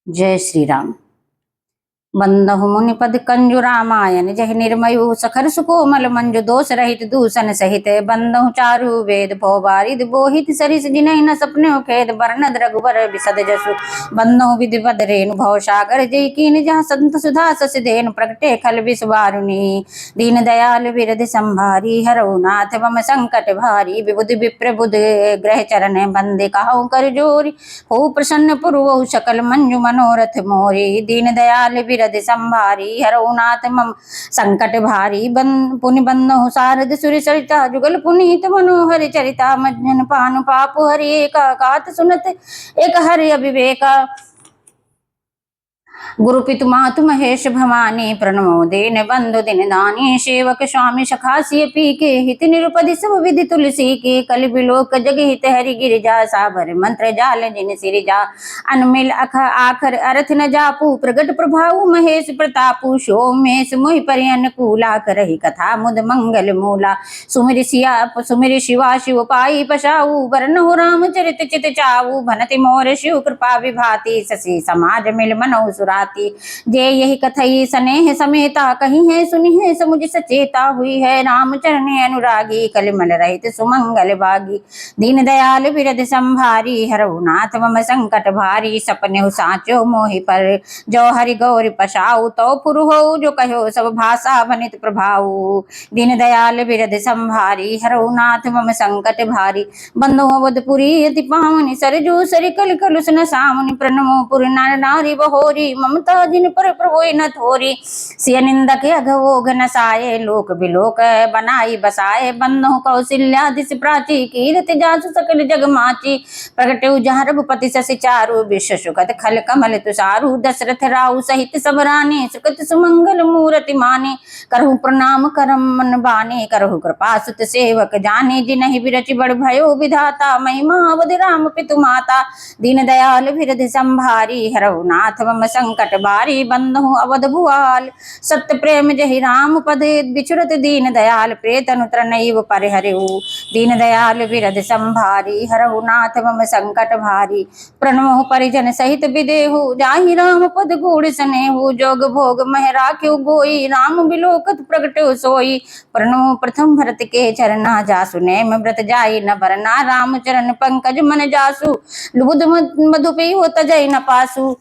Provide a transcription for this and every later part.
जय श्री राम। बंदहु मुनिपद कंजु रामायण जहि निर्मयु सखर सुकोमल मंजु दोष रहित दूषण सहित बंदहु चारु वेद भो बारिद बोहित सरिस जिनहि न सपने खेद बरनद रघुबर बिसद जसु बंदहु विधिवद रेणु भव सागर जय कीन जहाँ संत सुधा सस धेनु प्रगटे खल विषवारुणी दीन दयाल बिरध संभारी हरऊ नाथ मम संकट भारी विबुध विप्र बुध ग्रह चरण बंदे कहु कर जोरी हो प्रसन्न पुरवहु सकल मंजु मनोरथ मोरी दीन दयाल बिरध संभारी हरऊ नाथ मम संकट भारी पुनि बंदहु सारद सुर सरिता जुगल पुनीत मनोहर चरिता मज्जन पानु पापु हरि एक कात सुनत एक हरि अविवेका गुरु पितु मातु महेश भवानी प्रणमो देन बंधु दिन दानी सेवक स्वामी सखासी पी के हित निरुपधि सब विधि तुलसी के कल बिलोक जग हित हरि गिरिजा साबर मंत्र जाल जिन सिरिजा अनमिल अख आखर अर्थ न जापू प्रगट प्रभाव महेश प्रतापु सोमेश मोहि परि अनुकूला करहि कथा मुद मंगल मूला सुमिर शिवा शिव पाई पशाऊ वरनहु रामचरित चित चाऊ भनति मोर शिव कृपा विभाति शशि समाज मिल मनौ सुराती जे यही कथई स्नेह समेता कही है सुनी है समुझ सचेता हुई है रामचरण अनुरागी कलिमल रहित सुमंगल बागी दीन दयाल बिरध संभारी हरऊ नाथ मम संकट भारी सपने साचो मोहि पर जो हरि गौरी पशाऊ तो पुरु हो जो कहो सब भाषा बनित प्रभाऊ दीन दयाल बिरध संभारी हरऊ नाथ मम संकट भारी बंधु अवधपुरी अति पावनि सरजू सरि कल कलुष न सामुनि प्रणमो पुर नर नारी बहोरी ममता जिन पर प्रभु न थोरी सिय निंदक अघवोघ नसाए लोक बिलोक बनाई बसाए बंधु कौशल्या दिस प्राची कीरति जासु सकल जग माची प्रगटे जहाँ रघुपति शशि चारु विश्व सुखत खल कमल तुषारु दशरथ राउ सहित सब रानी सुखत सुमंगल मूर्ति माने करहु प्रणाम करम मन बाने करहु कृपा सुत सेवक जाने जिनहि बिरचि बड़ भयो विधाता महिमा अवधि राम पितु माता दीन दयाल बिरध संभारी हरऊ नाथ मम संकट बारी बंधु अवध भुआल सत्य प्रेम जहि राम पद बिछुरत दीन दयाल प्रेत अनुतर नैव परिहरऊ दीन दयाल बिरध संभारी हरऊ नाथ मम संकट भारी प्रणमो परिजन सहित विदेहु जाहि राम पद गूढ़ सनेहु जोग भोग मह राख्यु गोई राम बिलोकत प्रगटो सोई प्रणमो प्रथम भरत के चरना जासु नेम व्रत जाई न भरना राम चरण पंकज मन जासु लुबुध मधुपी हो तजय न पासु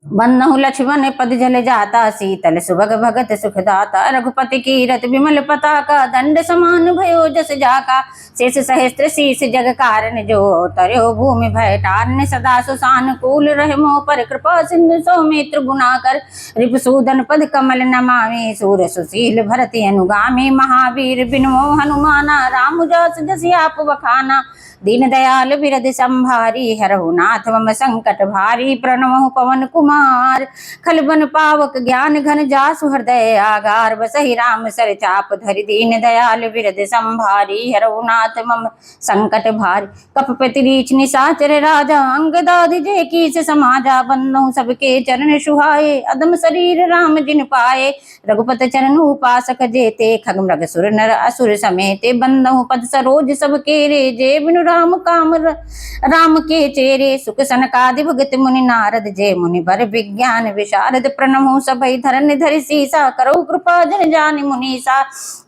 बन्नहु लक्ष्मण पद जल जाता शीतल सुभग भगत सुखदाता रघुपति कीरत विमल पताका दंड समान भयो जस जाका शेष सहस्त्र शीस जग कारण जो तरयो भूमि भय टारने सदा सुसानुकूल रहे मोह पर कृपा सिंधु सौमित्र गुणाकर रिपुसूदन पद कमल नमामि सूर सुशील भरति अनुगामी महावीर बिनु हनुमाना राम जास जसि आप बखाना दीन दयाल बिरध संभारी हरहु नाथ मम संकट भारी प्रणमहु पवन कुमार खलबन पावक ज्ञान घन जासु हृदय आगार बसहि राम सर चाप धरि दीन दयाल बिरध संभारी हरहु नाथ मम संकट भारी कपपति रीच निशाचर राजा अंगदाधि जय कीस समाजा बन्नहु सबके चरण सुहाए अदम शरीर राम जिन पाए रघुपत चरण उपासक जेते खग मृग सुर नर असुर समेते बन्नहु पद सरोज सब केरे जय बिनु राम काम राम के चेरे सुख सनकादि भगत मुनि नारद जय मुनि बर विज्ञान विशारद प्रणमो सभै धरन धरि सीसा करो कृपा जन जानि मुनीसा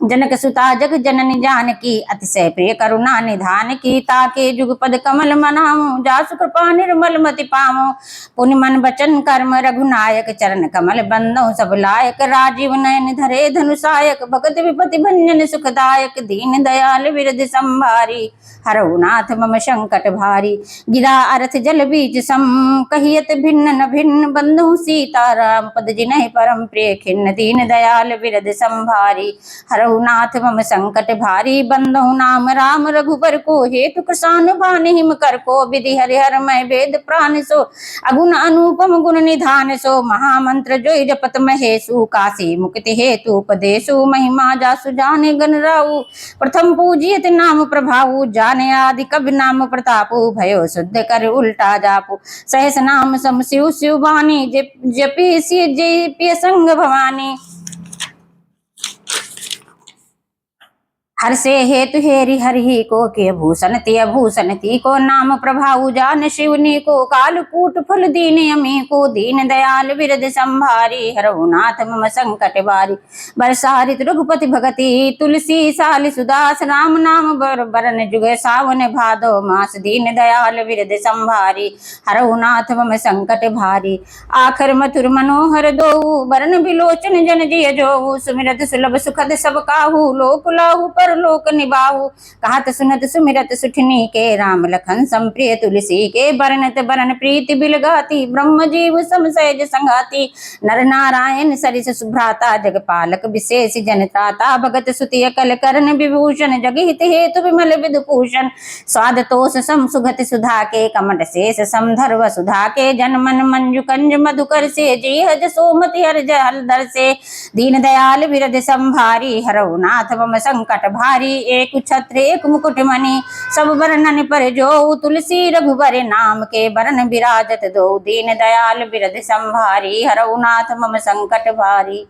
जनक सुता जग जननी जानकी अतिशय प्रिय करुणा निधान की ताके जुग पद कमल मनामो जासु कृपा निर्मल मति पामो पुनि मन बचन कर्म रघुनायक चरण कमल बंदो सब लायक राजीव नयन धरे धनुषायक भगत विपति भंजन सुखदायक दीन दयाल बिरध संभारी हरऊ नाथ मम संकट भारी गिरा अर्थ जल बीच सम कहियत भिन्न न भिन्न बंधु सीता राम पद जिनहि परम प्रिय खिन्न दीन दयाल बिरध संभारी हरऊ नाथ मम संकट भारी बंधु नाम राम रघुबर को हेतु कृषान भान हिम कर को विधि हरिहर मय वेद प्राण सो अगुण अनुपम गुण निधान सो महामंत्र जोई जपत महेशु काशी मुक्ति हेतु उपदेशु महिमा जासु जाने गण राउ प्रथम पूजियत नाम प्रभाऊ जाने आदि कवि नाम प्रतापु भयो शुद्ध कर उल्टा जापु सहस नाम सम शिव शिव वाणी जपी जय संग भवानी हर से हेतु हेरि हरि को के भूषण ती को नाम प्रभाऊ जान शिवनी को कालकूट फल दीन यमी को दीन दयाल विरद संभारी हरहुनाथ मम संकट बारी बरसारित रघुपति भगति तुलसी साल सुदास राम नाम बरन जुग सावन भादो मास दीन दयाल विरद संभारी हरहुनाथ मम संकट भारी आखर मथुर मनोहर दो बरन बिलोचन जन जिय जो सुमिरत सुलभ सुखद सब काहू लोक लाहू पर लोक निबाहू कहत सुनत सुमिरत सुठनी के राम लखन संप्रिय तुलसी के बरनत बरन प्रीति बिलगाती ब्रह्म जीव सम सहज संगाती नर नारायण सरिस सुभ्राता जगपालक विशेष जनत्राता भगत सुति अकल करण विभूषण जगहित हेतु विमल विदुभूषण स्वाद तोष सम सुगत सुधा के कमट शेष समधर्व सुधा के जन मन मंजु कंज मधुकर से जी हज सोमति हर हलधर से दीन दयाल विरद संभारी हरहुनाथ मम संकट भारी एक छत्र एक मुकुट मणि सब वर्णन पर जो तुलसी रघुबर नाम के बरन विराजत दो दीन दयाल विरद संभारी हरहुनाथ मम संकट भारी।